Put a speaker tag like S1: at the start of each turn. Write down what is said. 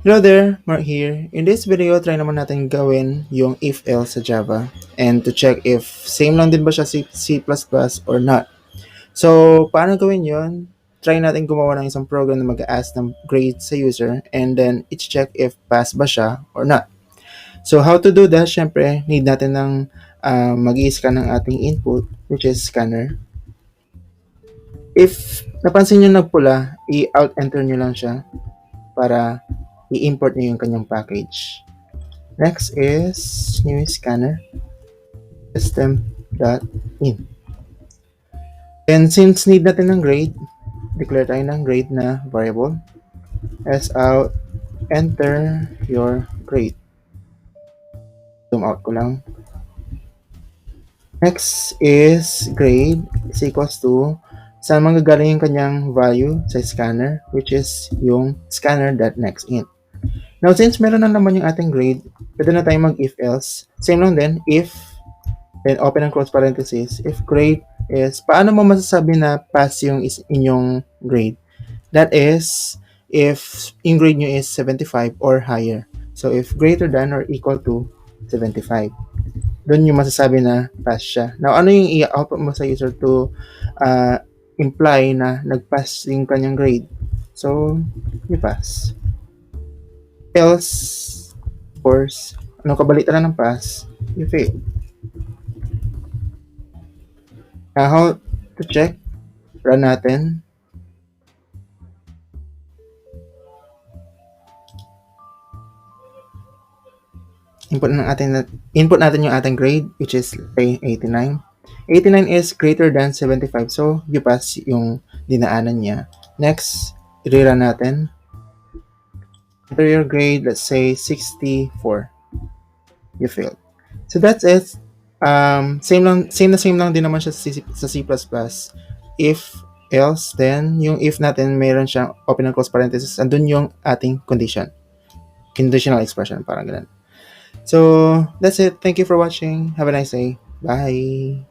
S1: Hello there, Mark here. In this video, try naman natin gawin yung if-else sa Java and to check if same lang din ba siya C++ or not. So, paano gawin yon? Try natin gumawa ng isang program na mag-ask ng grade sa user and then i-check if pass ba siya or not. So, how to do that? Syempre, need natin ng mag-i-scan ng ating input, which is scanner. If napansin nyo nagpula, i-out-enter nyo lang siya para i-import nyo yung kanyang package. Next is new scanner system.in. And since need natin ng grade, declare tayo ng grade na variable as out, enter your grade. Zoom out ko lang. Next is grade is equals to saan manggagaling yung kanyang value sa scanner, which is yung scanner.nextInt. Now, since meron na naman yung ating grade, pwede na tayo mag-if-else. Same lang din, if, then open and close parenthesis. If grade is, paano mo masasabi na pass yung inyong grade? That is, if yung grade nyo is 75 or higher. So, if greater than or equal to 75, doon yung masasabi na pass siya. Now, ano yung i-output mo sa user to imply na nag-pass yung kanyang grade? So, you pass. Else, of course, ano kabalitan na ng pass, you fail. Now, how to check? Run natin. Input natin yung ating grade, which is 89. 89 is greater than 75, so you pass yung dinaanan niya. Next, i-rerun natin. Enter your grade, let's say 64. You failed. So that's it. Same lang din naman siya sa C++. If else, then yung if natin mayroon siyang open and close parenthesis, andun yung ating condition. Conditional expression, parang ganun. So that's it. Thank you for watching. Have a nice day. Bye.